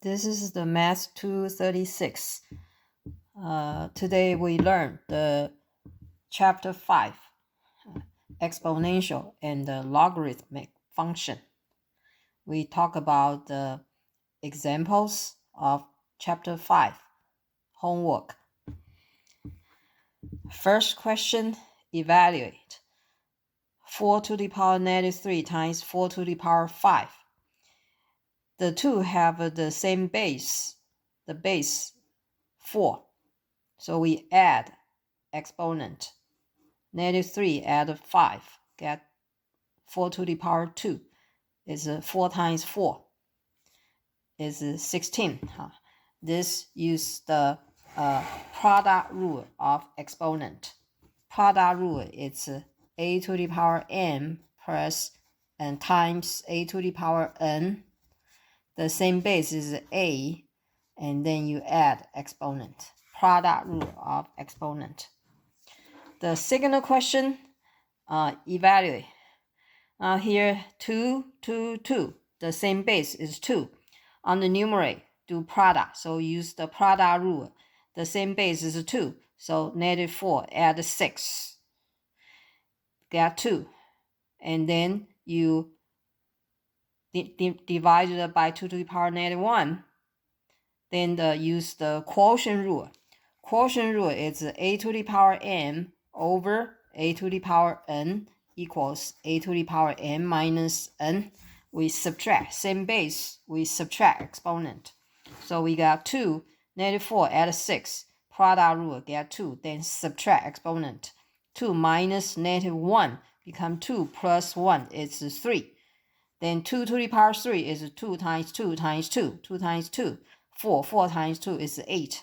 This is the Math 236. Today we learn the Chapter 5, Exponential and the Logarithmic Function. We talk about the examples of Chapter 5, homework. First question, evaluate. 4 to the power negative 3 times 4 to the power 5. The two have the same base, the base 4. So we add exponent. Negative 3 add 5, get 4 to the power 2 is 4 times 4 is 16. This use the product rule of exponent. Product rule is a to the power m plus and times a to the power n. The same base is a, and then you add exponent. Product rule of exponent. The second question, evaluate. Here 2, 2, 2. The same base is 2. On the numerator, do product. So use the product rule. The same base is 2. So negative 4, add 6. Get 2. And then you divide it by 2 to the power negative 1. Then use the quotient rule. Quotient rule is a to the power m over a to the power n equals a to the power n minus n. We subtract, same base, we subtract exponent. So we got 2, negative 4, add 6. Product rule, get 2, then subtract exponent. 2 minus negative 1 become 2 plus 1 is 3. Then 2 to the power 3 is 2 times 2 times 2. 2 times 2, 4. 4 times 2 is 8.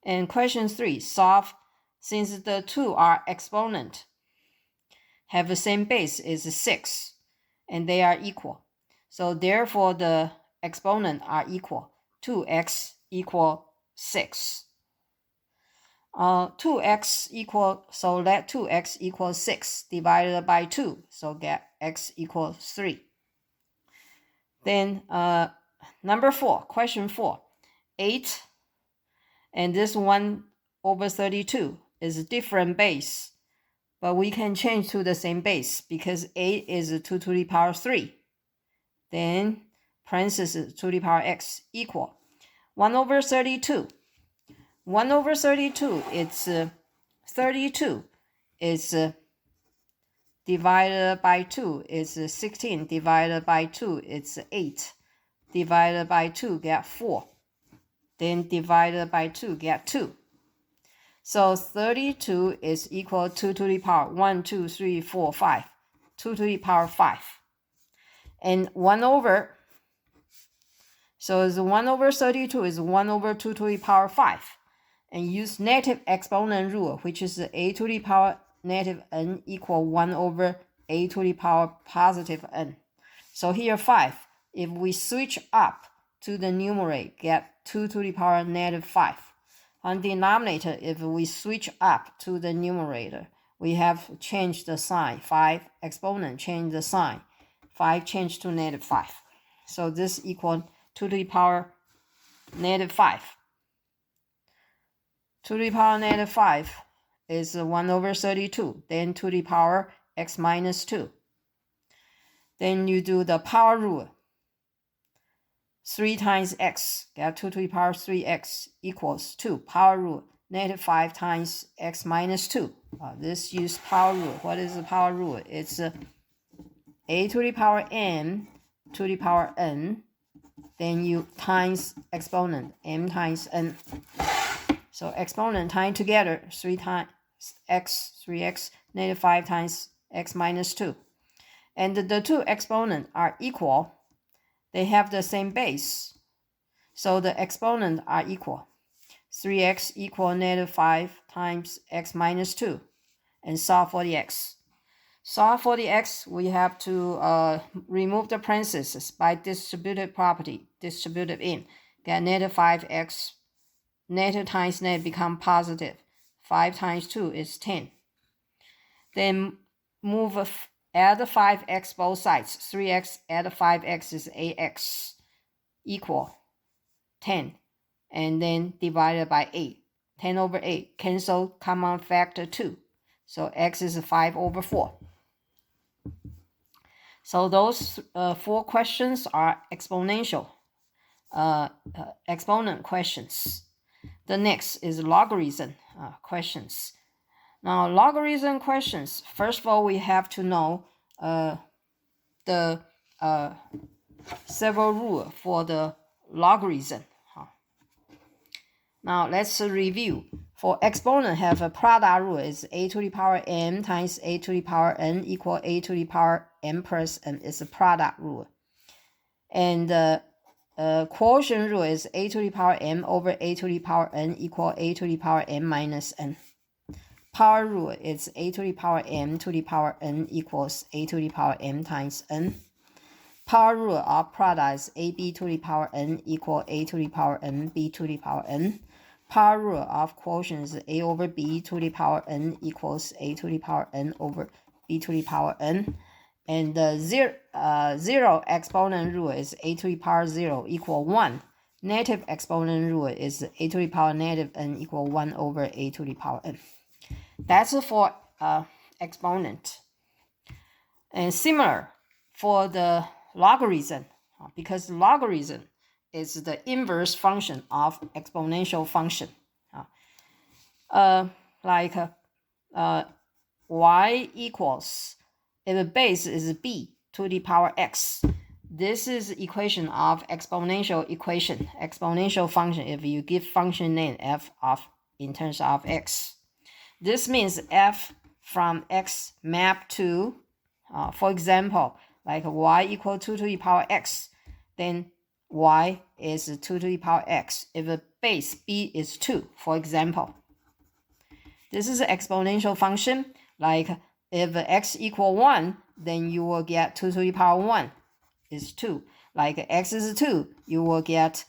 And question 3, solve. Since the two are exponent, have the same base is 6, and they are equal. So therefore the exponent are equal. 2x equal 6. 2x equal, so let 2x equal 6 divided by 2. So get x equals 3. Then number 4, question 4. 8 and this 1 over 32 is a different base. But we can change to the same base because 8 is 2 to the power 3. Then parenthesis 2 to the power x equal 1 over 32. 1 over 32, it's 32 is divided by 2 is 16. Divided by 2, it's 8. Divided by 2, get 4. Then divided by 2, get 2. So 32 is equal to 2 to the power 1, 2, 3, 4, 5. 2 to the power 5. And 1 over, so it's 1 over 32 is 1 over 2 to the power 5. And use negative exponent rule, which is a to the power negative n equal 1 over a to the power positive n. So here 5. If we switch up to the numerator, get 2 to the power negative 5. On denominator, if we switch up to the numerator, we have changed the sign. 5 exponent, change the sign. 5 change to negative 5. So this equals 2 to the power negative 5. 2 to the power negative 5 is 1 over 32. Then 2 to the power x minus 2. Then you do the power rule. 3 times x, get 2 to the power 3x equals 2. Power rule, negative 5 times x minus 2. This use power rule. What is the power rule? It's a to the power n to the power n. Then you times exponent, m times n. So exponent times together, 3 times x, 3x, negative 5 times x minus 2. And the two exponents are equal. They have the same base. So the exponents are equal. 3x equal negative 5 times x minus 2. And solve for the x. Solve for the x, we have to remove the parentheses by distributive property, distributive in. Get negative 5x, negative times negative become positive. 5 times 2 is 10. Then add 5x both sides. 3x add 5x is ax equal 10, and then divided by 8. 10 over 8, cancel common factor 2. So x is 5 over 4. So those 4 questions are exponential, exponent questions. The next is logarithm questions. Now, logarithm questions, first of all, we have to know the several rule for the logarithm. Now, let's review. For exponent, have a product rule is a to the power m times a to the power n equal a to the power m plus n. It's a product rule. And quotient rule is a to the power m over a to the power n equal a to the power m minus n. Power rule is a to the power m to the power n equals a to the power m times n. Power rule of product is ab to the power n equal a to the power n b to the power n. Power rule of quotient is a over b to the power n equals a to the power n over b to the power n. And the zero exponent rule is a to the power 0 equal 1. Negative exponent rule is a to the power negative n equal 1 over a to the power n. That's for exponent. And similar for the logarithm, because logarithm is the inverse function of exponential function. Like y equals, if the base is b to the power x, this is equation of exponential equation, exponential function if you give function name f of in terms of x. This means f from x map to, for example, like y equal 2 to the power x, then y is 2 to the power x if the base b is 2, for example. This is an exponential function. Like if x equal 1, then you will get 2 to the power 1 is 2. Like x is 2, you will get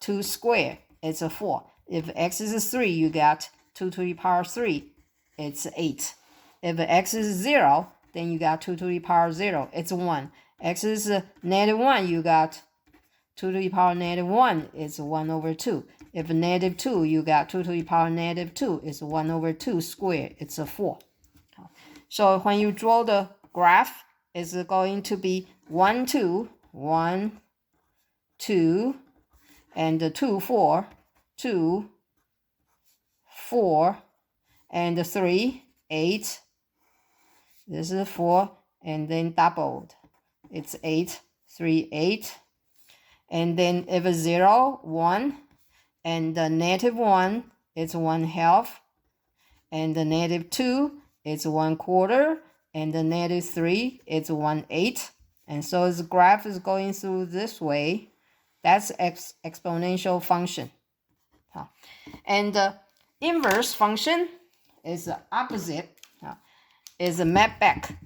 2 squared, it's a 4. If x is 3, you get 2 to the power 3, it's 8. If x is 0, then you got 2 to the power 0, it's 1. X is negative 1, you got 2 to the power negative 1 is 1 over 2. If negative 2, you got 2 to the power negative 2 is 1 over 2 squared, it's a 4. So when you draw the graph, it's going to be 1, 2, 1, 2, and 2, 4, 2, 4, and 3, 8. This is 4, and then doubled. It's 8, 3, 8. And then if 0, 1, and the negative 1, it's 1/2. And the negative 2, it's 1/4. And the negative 3, it's 1/8. And so the graph is going through this way. That's exponential function. And the inverse function is the opposite. Is a map back.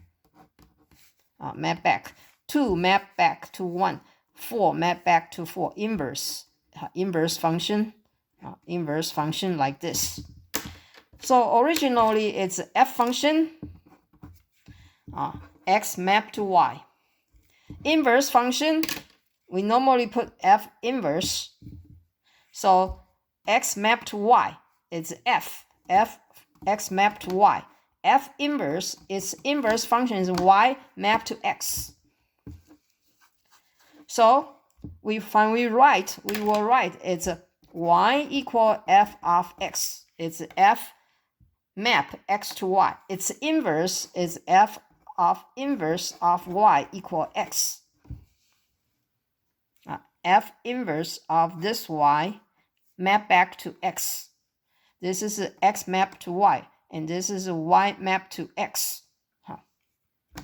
Map back. 2 map back to 1. 4 map back to 4. Inverse. Inverse function. Inverse function like this. So originally it's f function. X map to y. Inverse function, we normally put f inverse. So x map to y, it's f. X map to y. F inverse, its inverse function is y mapped to x. So when we write, we will write it's y equal f of x. It's f map x to y. Its inverse is f of inverse of y equal x. F inverse of this y map back to x. This is x map to y. And this is a y map to x.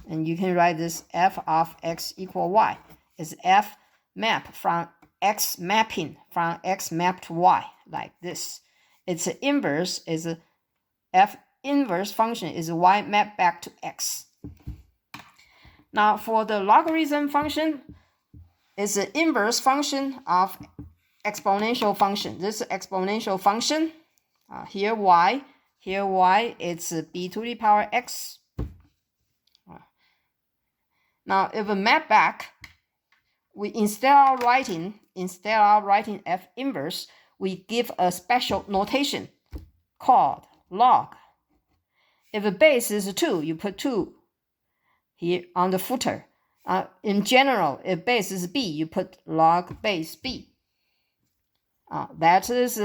And you can write this f of x equal y. It's f map from x mapping from x map to y, like this. Its inverse is f inverse function is y map back to x. Now for the logarithm function, it's the inverse function of exponential function. This exponential function, here y it's b to the power x. Now if a map back, we instead of writing f inverse, we give a special notation called log. If the base is 2, you put 2 here on the footer. In general, if base is b, you put log base b. That is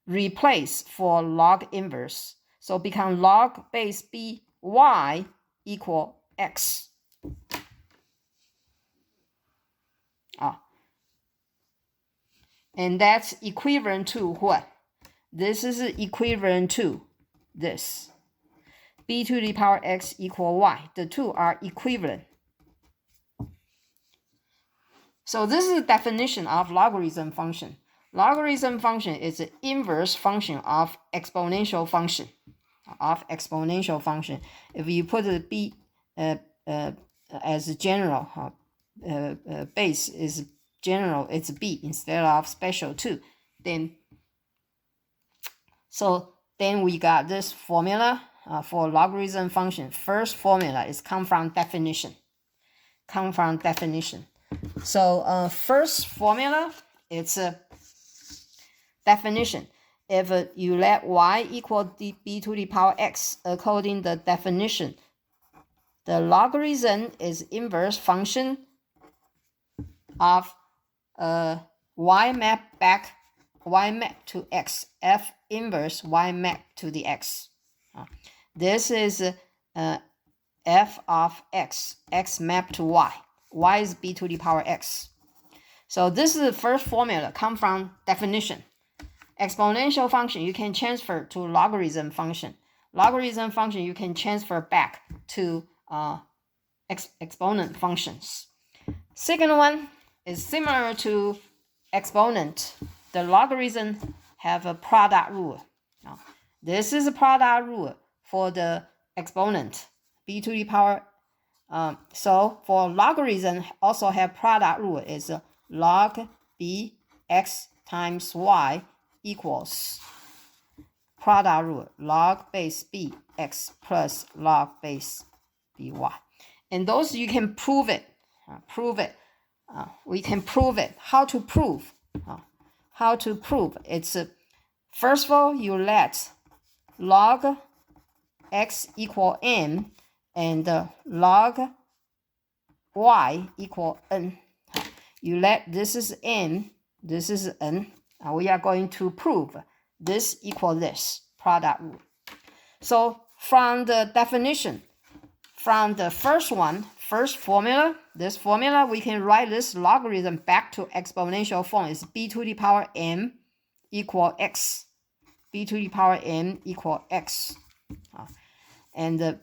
replace for log inverse. So become log base b y equal x. And that's equivalent to what? This is equivalent to this. B to the power x equal y. The two are equivalent. So this is the definition of logarithm function. Logarithm function is the inverse function of exponential function. If you put the b as general, base is general, it's b instead of special 2. Then we got this formula for logarithm function. First formula is come from definition. So first formula, it's a definition. If you let y equal b to the power x, according to the definition, the logarithm is inverse function of y map to x, f inverse y map to the x. This is f of x, x map to y. Y is b to the power x. So this is the first formula, come from definition. Exponential function you can transfer to logarithm function. Logarithm function you can transfer back to exponent functions. Second one is similar to exponent. The logarithm have a product rule. This is a product rule for the exponent, b to the power. So for logarithm also have product rule is log b x times y equals product rule log base b x plus log base by. And those you can prove it. We can prove it. How to prove? It's first of all, you let log x equal n and log y equal n. You let this is n, this is n. We are going to prove this equal this product rule. So from the definition, from the first formula, this formula, we can write this logarithm back to exponential form. It's b to the power m equal x. B to the power m equal x. And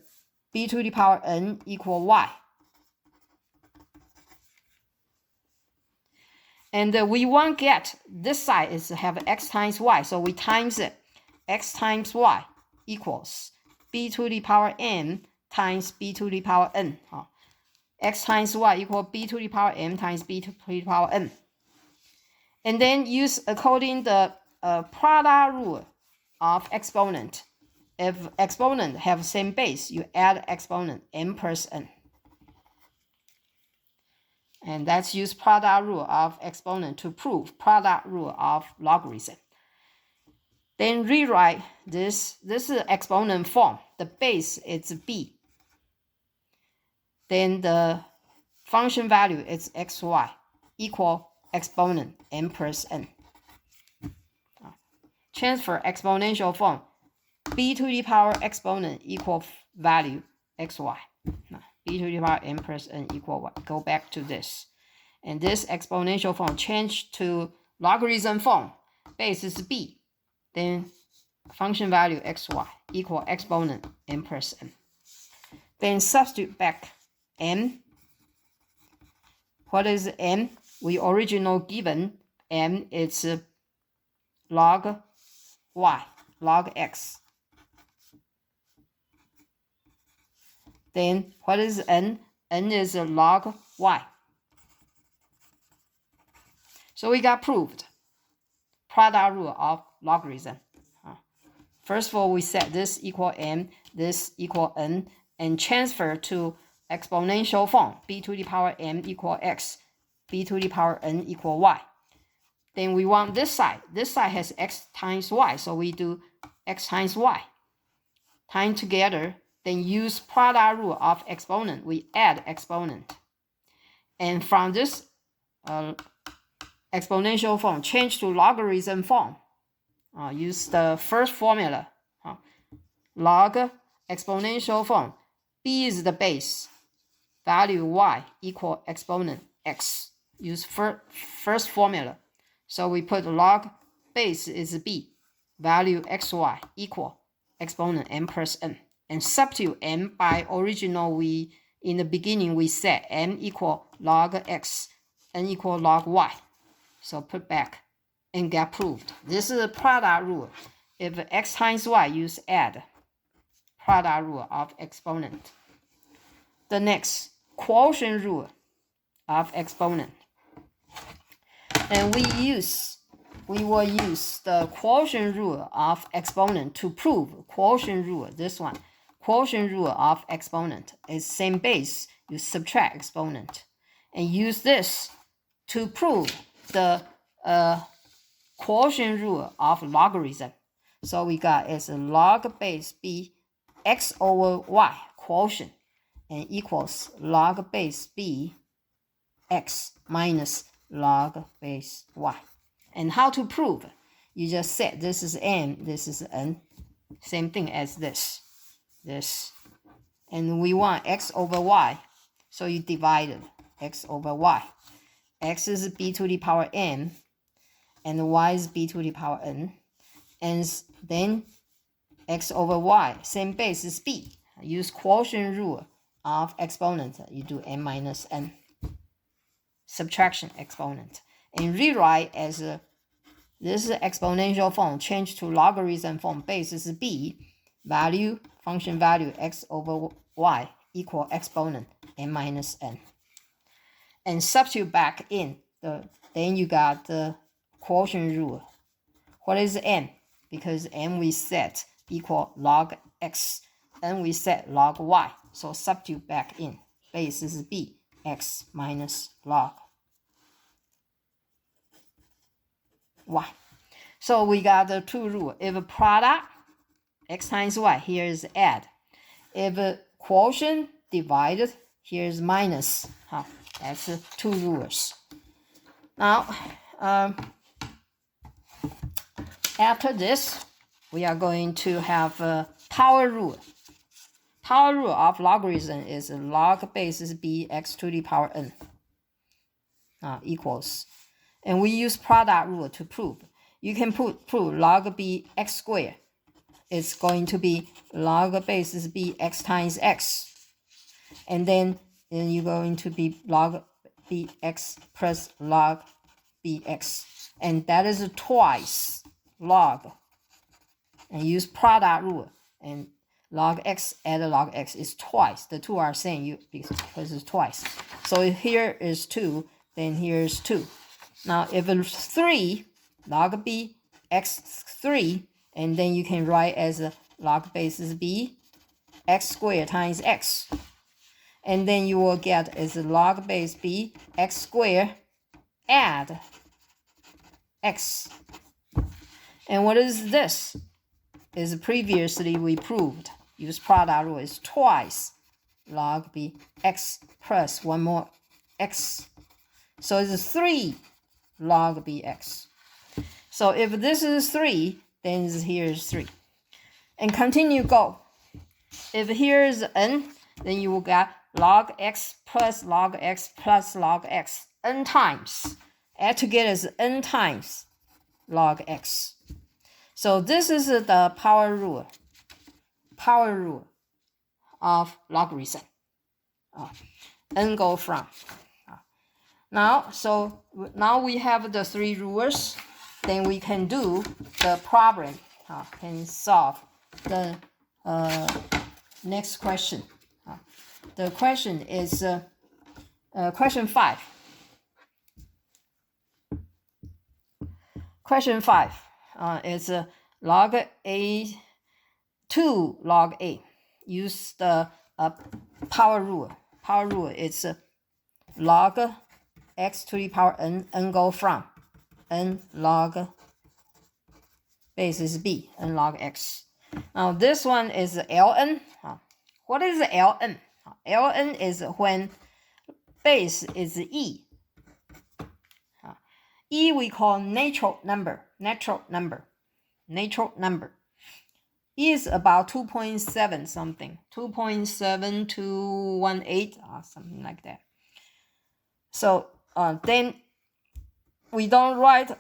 b to the power n equal y. And we want get this side is have x times y. So we times it. X times y equals b to the power m times b to the power n. X times y equal b to the power m times b to the power n. And then use according the product rule of exponent. If exponent have same base, you add exponent m plus n. And that's use product rule of exponent to prove product rule of logarithm. Then rewrite this is exponent form. The base is b. Then the function value is xy equal exponent m plus n. Transfer exponential form. B to the power exponent equal value xy. B to the power m plus n equal y. Go back to this. And this exponential form change to logarithm form. Base is b. Then function value xy equal exponent m plus n. Then substitute back m. What is m? We original given m is log y, log x. Then what is n? N is log y. So we got proved product rule of logarithm. First of all, we set this equal m, this equal n, and transfer to exponential form, b to the power m equal x. b to the power n equal y. Then we want this side. This side has x times y, so we do x times y. Time together, then use product rule of exponent. We add exponent. And from this exponential form, change to logarithm form. Use the first formula. Log exponential form. B is the base. Value y equal exponent x. Use first formula. So we put log base is b. Value xy equal exponent m plus n. And substitute m by original in the beginning we set m equal log x, n equal log y. So put back and get proved. This is a product rule. If x times y, use add. Product rule of exponent. The next, quotient rule of exponent. And we will use the quotient rule of exponent to prove quotient rule, this one. Quotient rule of exponent is same base, you subtract exponent. And use this to prove the quotient rule of logarithm. So we got is log base b x over y quotient and equals log base b x minus log base y. And how to prove? You just set this is m, this is n. Same thing as this. And we want x over y. So you divide x over y. X is b to the power m, and y is b to the power n. And then x over y, same base is b. Use quotient rule of exponent. You do m minus n. Subtraction exponent. And rewrite as this is exponential form. Change to logarithm form. Base is b. Value, function value x over y equal exponent m minus n. And substitute back in. Then you got the quotient rule. What is m? Because m we set equal log x. N we set log y. So substitute back in. Base is b. X minus log y. So we got the two rules. If a product, x times y, here is add. If a quotient divided, here is minus. That's the two rules. Now, after this, we are going to have a power rule. Power rule of logarithm is log base is b x to the power n equals. And we use product rule to prove. You can prove log b x squared. It's going to be log base is b x times x. And then you're going to be log bx plus log bx. And that is twice log. And use product rule. And log x add log x is twice. The two are same because it's twice. So here is 2, then here is 2. Now if it's 3, log b x 3, and then you can write as log base is b x squared times x. And then you will get as log base b x squared add x. And what is this? Is previously we proved. Use product rule is twice log b x plus one more x. So it's 3 log bx. So if this is 3, then here is 3. And continue go. If here is n, then you will get log x plus log x plus log x n times. Add together is n times log x. So this is the power rule of logarithm. N go from. Now we have the 3 rules. Then we can do the problem. Can solve the next question. The question is question 5. Question 5 is log a 2 log a. Use the power rule. Power rule is log x to the power n go from n log base is b, n log x. Now this one is ln. What is ln? Ln is when base is e. E we call natural number. E is about 2.7 something, 2.7218 or something like that. So then we don't write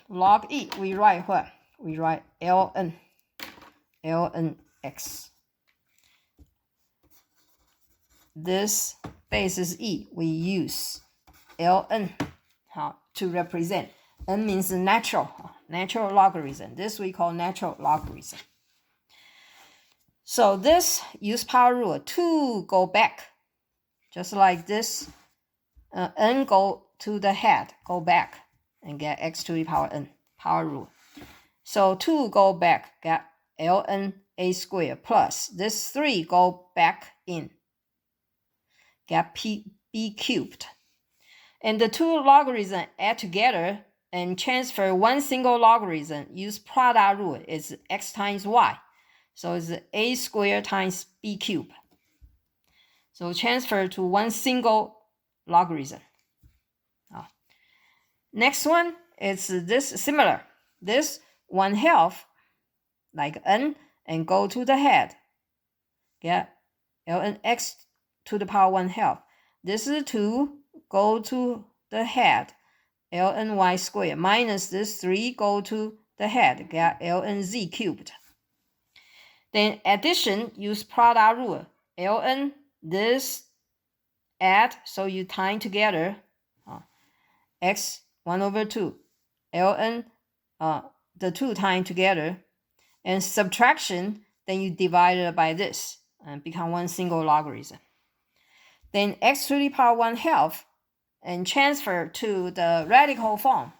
log e, we write what? We write ln x. This base is e, we use ln to represent. N means natural logarithm. This we call natural logarithm. So this use power rule. 2 go back, just like this. N go to the head, go back, and get x to the power n, power rule. So 2 go back, get ln a squared plus this 3 go back in, get b cubed. And the two logarithms add together and transfer one single logarithm. Use product rule. It's x times y. So it's a squared times b cubed. So transfer to one single logarithm. Next one is this similar. This 1/2 like n and go to the head. Get ln x to the power 1/2. This is 2 go to the head. Ln y squared minus this 3 go to the head. Get ln z cubed. Then addition, use product rule. Ln this add, so you time together x 1/2. Ln the 2 time together. And subtraction, then you divide it by this and become one single logarithm. Then x to the power 1/2 and transfer to the radical form.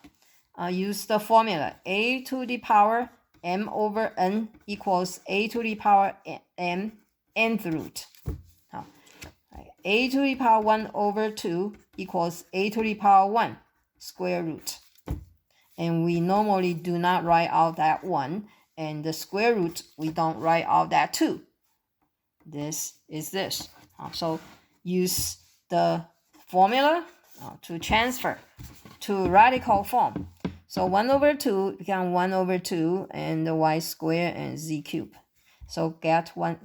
Use the formula a to the power m over n equals a to the power m nth root. A to the power 1/2 equals a to the power 1 square root. And we normally do not write out that 1. And the square root, we don't write out that 2. This is this. So use the formula to transfer to radical form. So 1/2 become 1/2 and the y squared and z cubed. So get one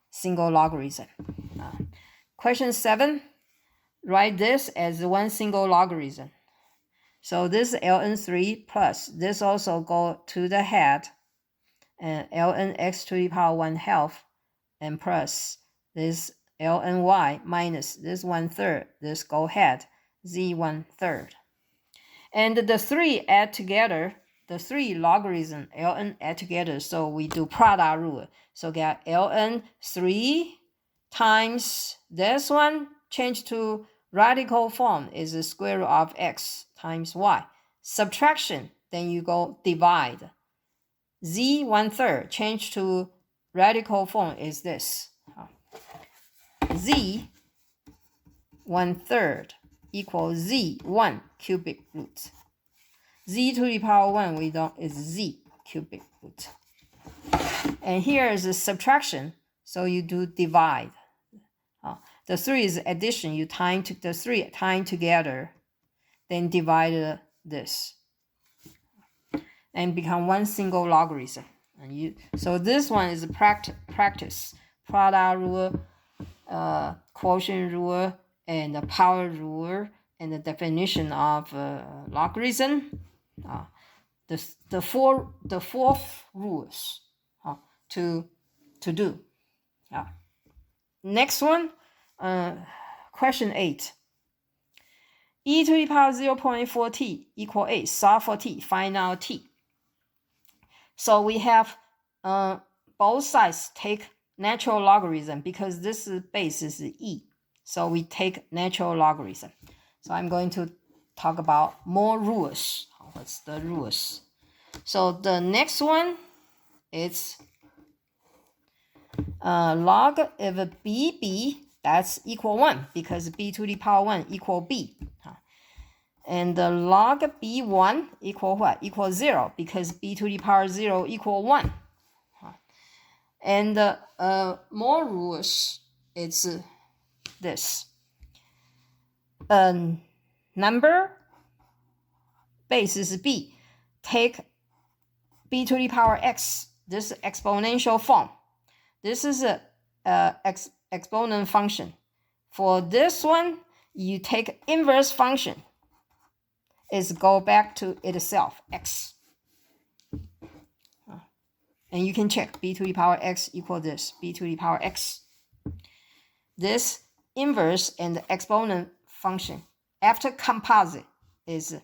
single logarithm. Question 7, write this as one single logarithm. So this ln 3 plus this also go to the head, and ln x to the power 1/2 and plus this ln y minus this 1/3, this go head, z 1/3. And the 3 add together, the 3 logarithm ln add together, so we do product rule. So get ln 3 times this one, change to radical form is the square root of x times y. Subtraction, then you go divide. Z 1/3, change to radical form is this. Z 1/3 equals z 1 cubic root. Z to the power 1 we don't is z cubic root. And here is a subtraction, so you do divide. The 3 is addition, you time to the 3 time together, then divide this and become one single logarithm. And so this one is a practice. Product rule, quotient rule, and the power rule, and the definition of logarithm. The four rules to do. Next one, question 8. E to the power 0.4t equal 8. Solve for t. Find out t. So we have both sides take natural logarithm because this base is e. So we take natural logarithm. So I'm going to talk about more rules. What's the rules? So the next one is log of bb, that's equal 1 because b to the power 1 equal b. And the log b1 equal what? Equal 0, because b to the power 0 equal 1. And more rules, it's this. Number base is b. Take b to the power x, this exponential form. This is a exponent function. For this one, you take inverse function. Is go back to itself, x. And you can check b to the power x equal this, b to the power x. This inverse and exponent function after composite is,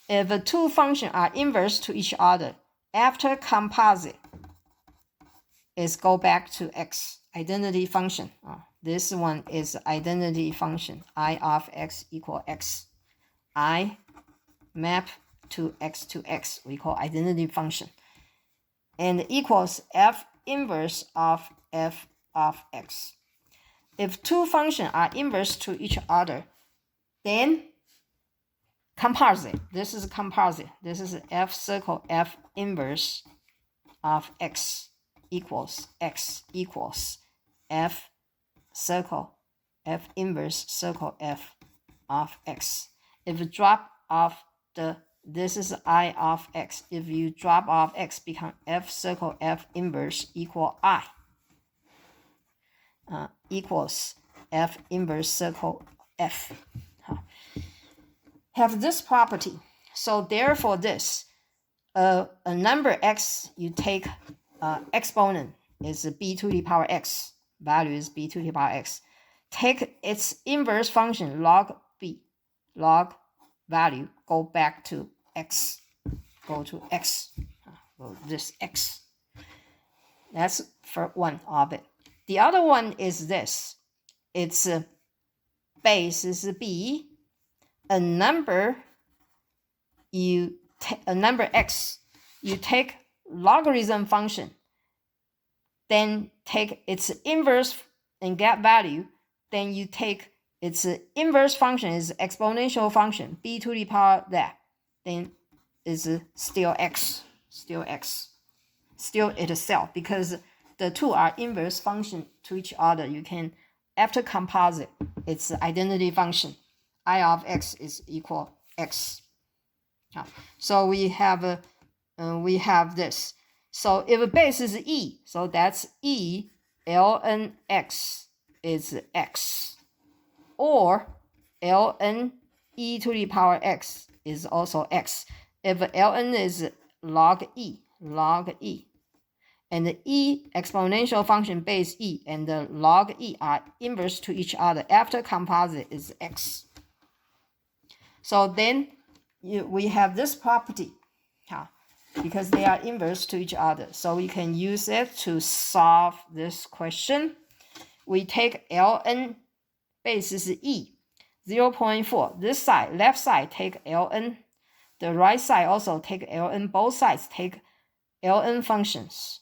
if the two functions are inverse to each other, after composite is go back to x, identity function. This one is identity function, I of x equal x. I map to x, we call identity function. And equals f inverse of f of x. If two functions are inverse to each other, then composite, this is composite. This is f circle f inverse of x equals f circle f inverse circle f of x. If you drop off this is I of x. If you drop off x, become f circle f inverse equal I. Equals f inverse circle f. Have this property. So therefore this, a number x, you take exponent is b to the power x. Value is b to the power x. Take its inverse function log b. Log value, go back to x. Go to x. This x. That's for one of it. The other one is this. Its base is b. A number x, you take logarithm function, then take its inverse and get value, then you take its inverse function is exponential function, b to the power that, then is still x, still itself, because the two are inverse function to each other. You can, after composite, it's identity function. I of x is equal x. So we have this. So if base is e, so that's e ln x is x, or ln e to the power x is also x. If ln is log e, and the e exponential function base e and the log e are inverse to each other, after composite is x. So then we have this property, because they are inverse to each other. So we can use it to solve this question. We take ln base is e, 0.4. This side, left side, take ln. The right side also take ln. Both sides take ln functions.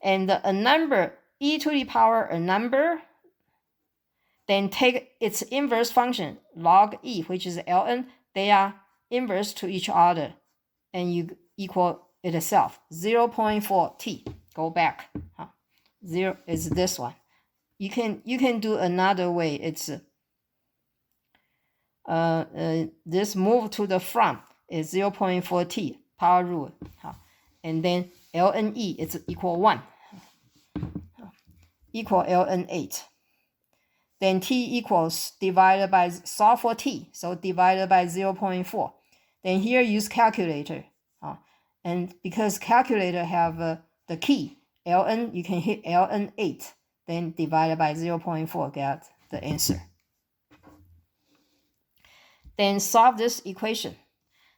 And a number, e to the power a number, then take its inverse function, log e, which is ln. They are inverse to each other, and you equal itself, 0.4t. Go back. 0 is this one. You can do another way. It's this move to the front is 0.4t, power rule. And then ln e is equal 1. Equal ln 8. Then t equals divided by, solve for t, so divided by 0.4. Then here use calculator. And because calculator have the key, ln, you can hit ln 8. Then divided by 0.4, get the answer. Then solve this equation.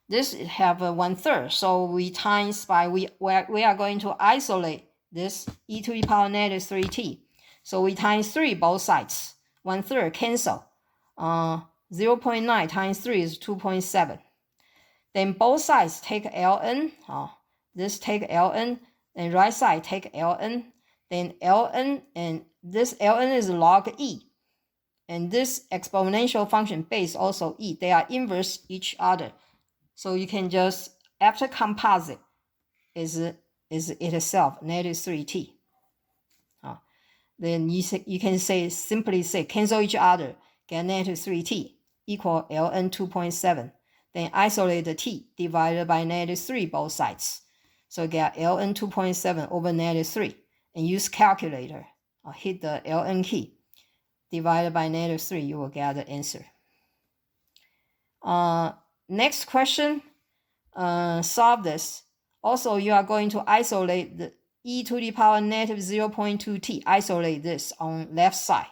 This have 1/3, so we times by, we are going to isolate this e to the power negative 3t. So we times 3 both sides. 1/3 cancel. 0.9 times 3 is 2.7. Then both sides take ln. This take ln, and right side take ln. Then ln, and this ln is log e. and this exponential function base also e, they are inverse each other. So you can just, after composite, is itself negative 3t. Then you can simply say cancel each other, get negative 3t equal ln 2.7. Then isolate the t divided by negative 3 both sides. So get ln 2.7 over negative 3 and use calculator. Hit the ln key. Divided by negative 3, you will get the answer. Next question, solve this. Also, you are going to isolate the e to the power negative 0.2t. Isolate this on left side.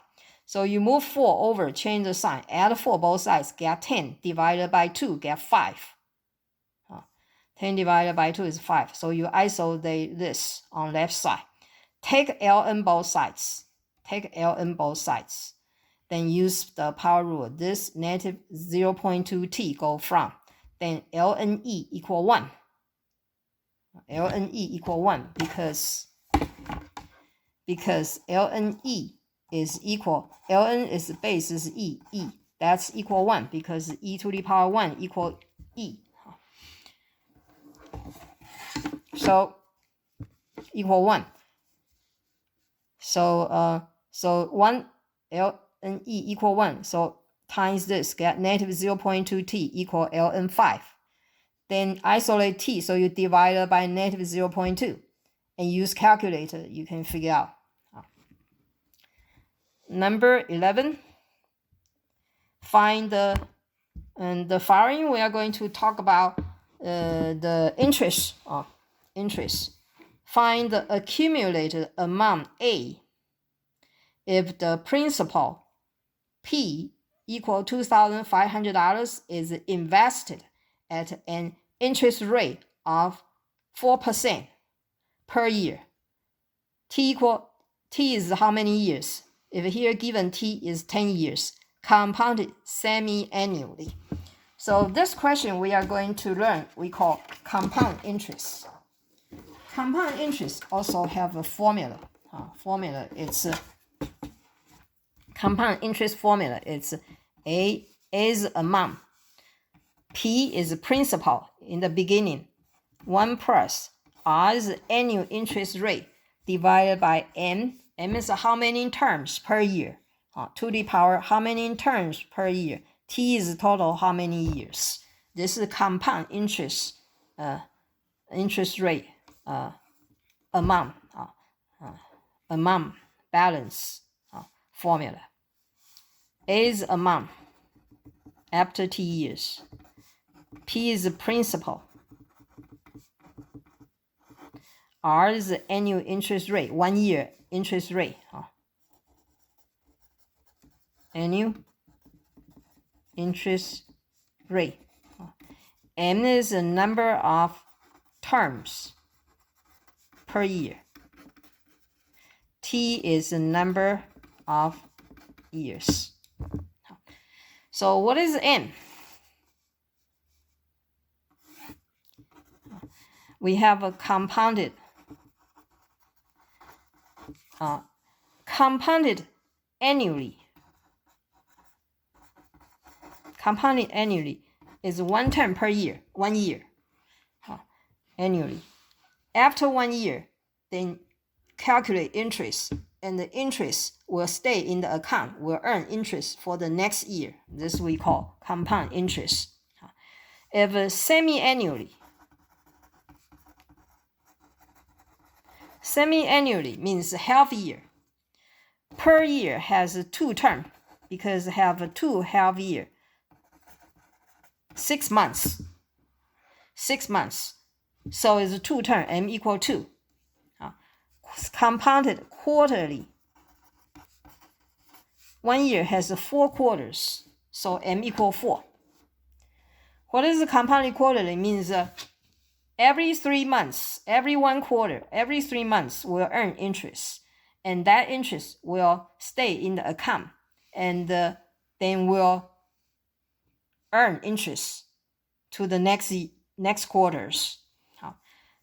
So you move 4 over, change the sign, add 4 both sides, get 10. Divided by 2, get 5. 10 divided by 2 is 5. So you isolate this on left side. Take ln both sides. Take ln both sides. Then use the power rule. This negative 0.2t go from. Then ln e equal 1. ln e equal 1 because ln e is equal, ln is the base is e, that's equal 1 because e to the power 1 equal e. So equal 1. So 1 ln e equal 1. So times this, get negative 0.2t equal ln 5. Then isolate t, so you divide it by negative 0.2 and use calculator, you can figure out. Number 11, find the following. We are going to talk about the interest. Find the accumulated amount A if the principal P equal $2,500 is invested at an interest rate of 4% per year. T is how many years? If here given T is 10 years, compounded semi-annually. So this question we are going to learn, we call compound interest. Compound interest also have a formula. It's compound interest formula. It's A is amount, P is principal in the beginning, 1 plus R is annual interest rate divided by M. M is how many terms per year. To the power how many terms per year. T is total how many years. This is compound interest rate amount balance formula. A is amount after T years. P is the principal. R is the annual interest rate, 1 year interest rate. Annual interest rate. M is the number of terms per year. T is the number of years. So what is M? We have a compounded annually. Compounded annually is 1 term per year, 1 year, annually. After 1 year, then calculate interest, and the interest will stay in the account, will earn interest for the next year. This we call compound interest. If semi-annually means half year. Per year has 2 terms because have 2 half year. 6 months. 6 months. So it's 2 term, M equal 2. Compounded quarterly. 1 year has 4 quarters, so M equal 4. What is the compounded quarterly? Means every 3 months, every 1 quarter, every 3 months will earn interest, and that interest will stay in the account, and then will earn interest to the next quarters.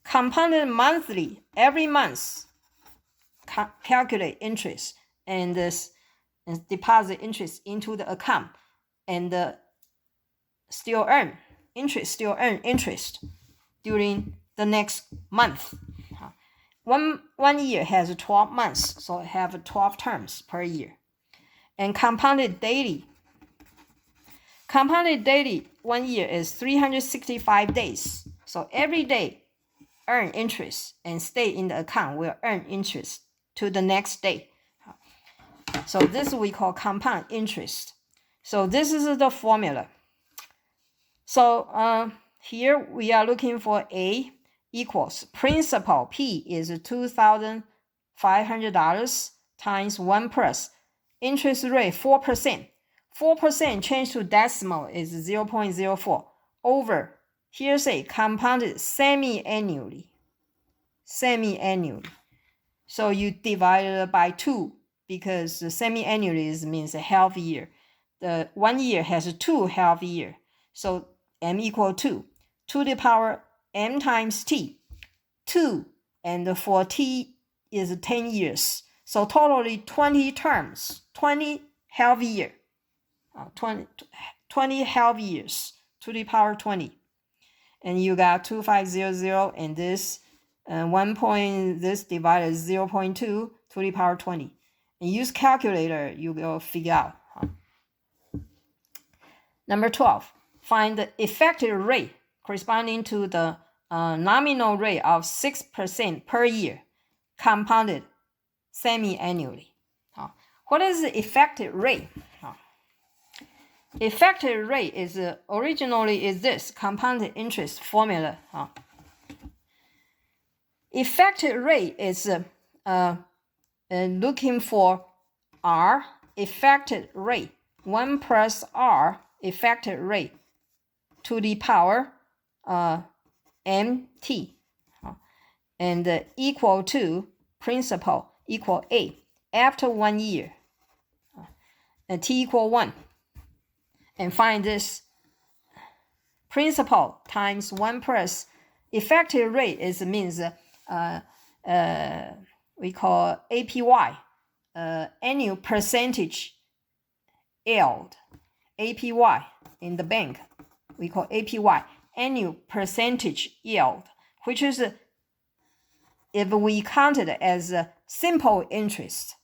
Compounded monthly, every month calculate interest, and and deposit interest into the account and still earn interest during the next month. One year has 12 months, so have 12 terms per year. And compounded daily, 1 year is 365 days. So every day earn interest and stay in the account will earn interest to the next day. So this we call compound interest. So this is the formula. So here we are looking for A equals principal. P is $2,500 times 1 plus interest rate 4%. 4% change to decimal is 0.04 over, here say compounded semi-annually. So you divide it by 2 because semi-annually means a half year. The 1 year has 2 half year. So m equal 2 to the power m times t. 2 and for t is 10 years. So totally 20 terms, 20 half year. 20 half years to the power 20. And you got 2500 and this 1 point, this divided 0.2 to the power 20. And use calculator, you will figure out. Number 12, find the effective rate corresponding to the nominal rate of 6% per year, compounded semi-annually. What is the effective rate? Effective rate is originally is this compounded interest formula. Effective rate is looking for R effective rate, 1 plus R effective rate to the power MT, and equal to principal equal A after 1 year, and T equal 1. And find this principal times 1 plus effective rate is means we call APY, annual percentage yield. APY in the bank we call APY, annual percentage yield, which is if we count it as a simple interest,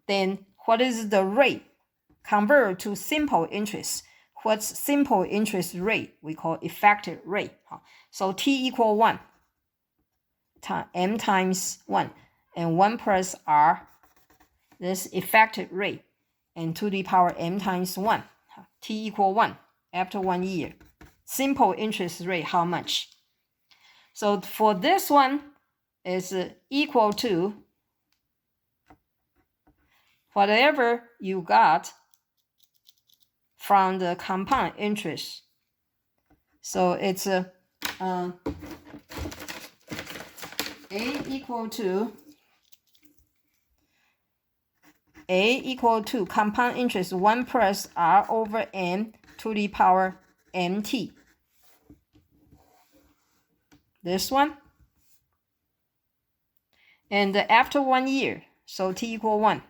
then what is the rate? Convert to simple interest. What's simple interest rate? We call effective rate. So T equal 1, M times 1, and 1 plus R, this effective rate, and to the power M times 1. T equal 1 after 1 year. Simple interest rate, how much? So for this one is equal to whatever you got from the compound interest. So it's A equal to compound interest 1 plus R over M to the power MT. This one. And after 1 year, so T equal 1.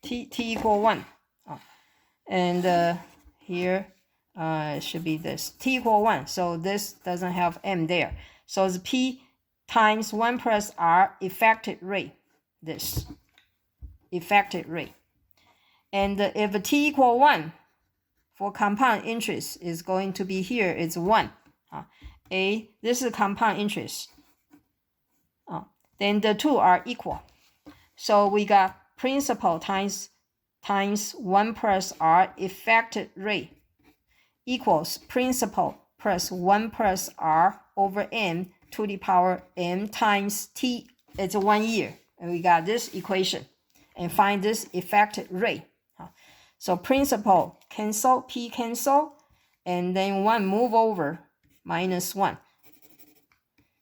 T equal 1. And here it should be this. T equal 1. So this doesn't have M there. So it's P times 1 plus R effective rate. This effective rate. And if T equal 1 for compound interest is going to be here, it's 1. This is compound interest. Then the two are equal. So we got principal times 1 plus R effective rate equals principal plus 1 plus R over M to the power M times T. It's 1 year. And we got this equation. And find this effective rate. So principal cancel, P cancel, and then 1 move over, minus 1.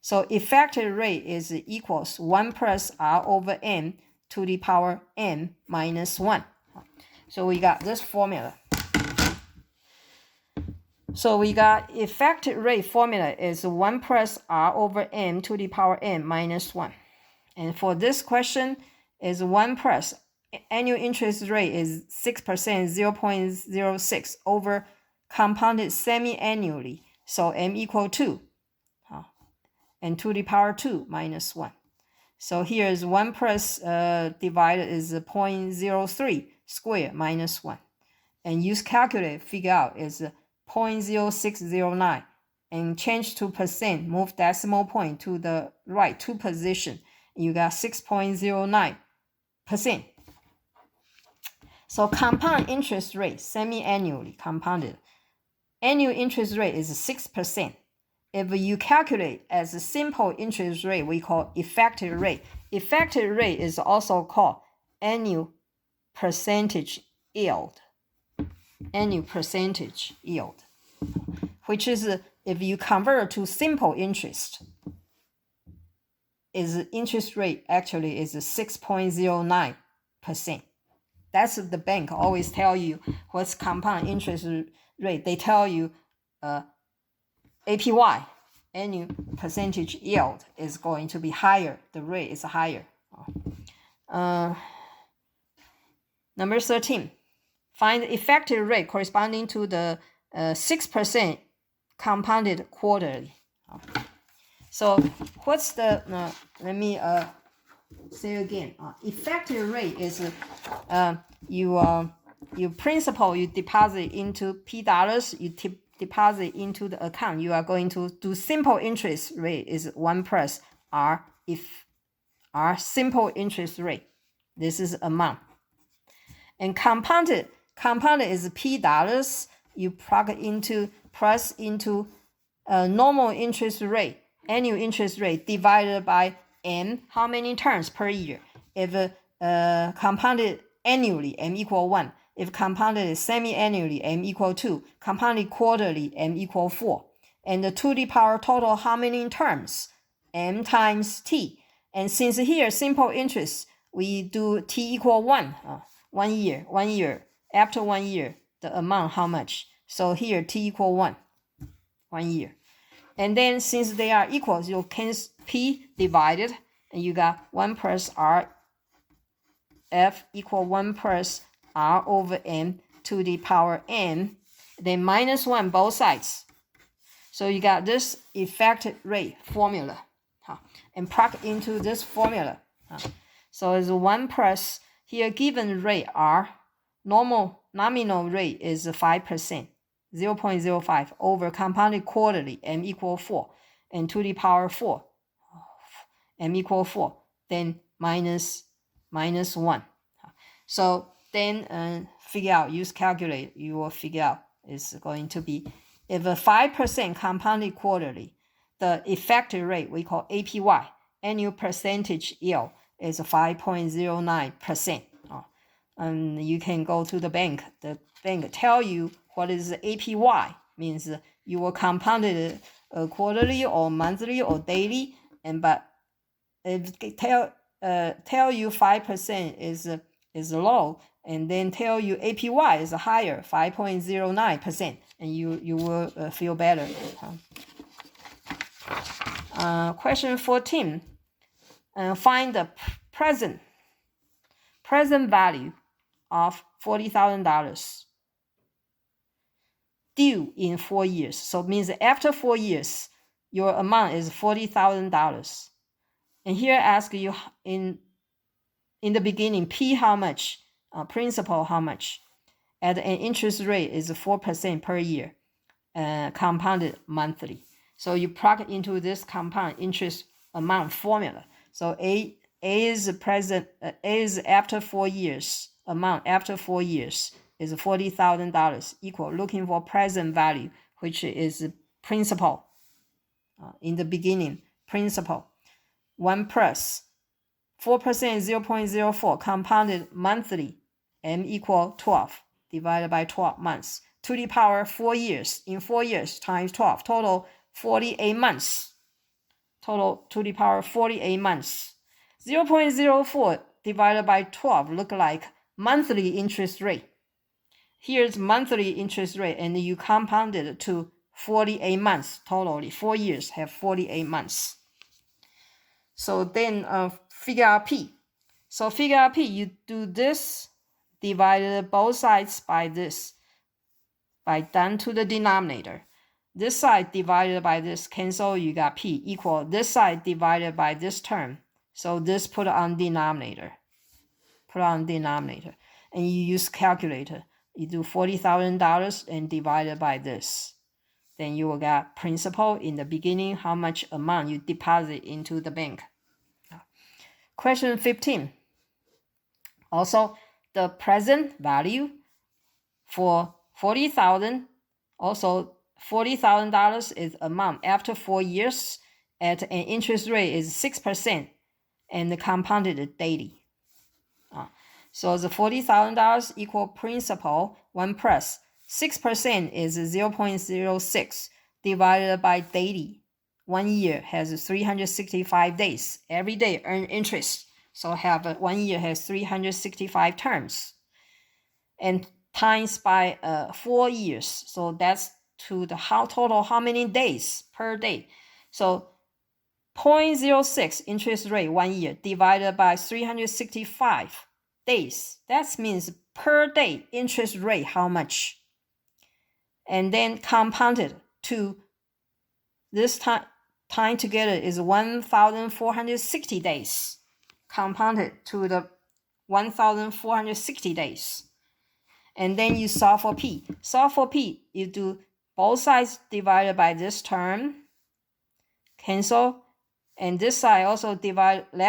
So effective rate is equals 1 plus R over M to the power M minus 1. So we got this formula. So we got effective rate formula is 1 plus R over M to the power n minus 1. And for this question is 1 plus annual interest rate is 6%, 0.06 over compounded semi-annually. So M equal 2. And to the power 2 minus 1. So here is 1 plus divided is 0.03 square minus 1. And use calculator, figure out is 0.0609. And change to percent, move decimal point to the right 2 position. You got 6.09%. So compound interest rate, semi-annually compounded. Annual interest rate is 6%. If you calculate as a simple interest rate, we call effective rate. Effective rate is also called annual percentage yield. Annual percentage yield, which is if you convert to simple interest, is interest rate actually is 6.09%. That's the bank always tell you what's compound interest rate. They tell you APY, annual percentage yield, is going to be higher. The rate is higher. Number 13, find the effective rate corresponding to the 6% compounded quarterly. So what's the, let me say again, effective rate is you principal you deposit into P dollars, you deposit into the account. You are going to do simple interest rate is 1 plus R, if R simple interest rate. This is amount. And compounded is P dollars. You plug into plus into normal interest rate, annual interest rate divided by M, how many terms per year. If compounded annually, M equal 1. If compounded semi-annually, M equal 2. Compounded quarterly, M equal 4. And the to the power total, how many terms? M times T. And since here simple interest, we do T equal 1. 1 year. After 1 year, the amount how much? So here T equal 1. 1 year. And then since they are equal, you can P divided, and you got 1 plus R F equal 1 plus R over M to the power n, then minus 1 both sides. So you got this effective rate formula, and plug into this formula. So it's 1 plus, here given rate R, nominal rate is 5%. 0.05 over compounded quarterly, M equal 4, and to the power 4, M equal 4, then minus 1. So then figure out, use calculator, you will figure out it's going to be, if a 5% compounded quarterly, the effective rate we call APY, annual percentage yield, is 5.09%. And you can go to the bank tell you what is APY, means you will compound it quarterly or monthly or daily, and but if tell you 5% is low, and then tell you APY is higher, 5.09%, and you will feel better. Question 14. Find the present value of $40,000 due in 4 years. So it means after 4 years, your amount is $40,000. And here I ask you in the beginning, P how much, principal how much, at an interest rate is 4% per year, compounded monthly. So you plug into this compound interest amount formula. So A is present, A is after 4 years, amount after 4 years is $40,000 equal, looking for present value, which is principal. In the beginning, principal. 1 plus 4%, 0.04, compounded monthly, M equal 12, divided by 12 months. To the power 4 years, in 4 years times 12, total 48 months. Total to the power 48 months. 0.04 divided by 12 look like monthly interest rate. here's monthly interest rate, and you compound it to 48 months totally. 4 years have 48 months. So then figure out P. So figure out P, you do this, divided both sides by this, by done to the denominator. This side divided by this, cancel, you got P equal this side divided by this term. So this put on denominator. Put on denominator. And you use calculator. You do $40,000 and divide it by this. Then you will get principal in the beginning, how much amount you deposit into the bank. Question 15. Also, the present value for $40,000, also $40,000 is amount after 4 years at an interest rate is 6% and compounded daily. So the $40,000 equal principal 1 plus 6% is 0.06 divided by daily. 1 year has 365 days. Every day earn interest. So have 1 year has 365 terms. And times by 4 years. So that's to the total how many days per day. So 0.06 interest rate 1 year divided by 365 days. That means per day interest rate how much? And then compounded to this time together is 1,460 days. Compounded to the 1,460 days. And then you solve for P. Solve for P, you do both sides divided by this term. Cancel. And this side also divide left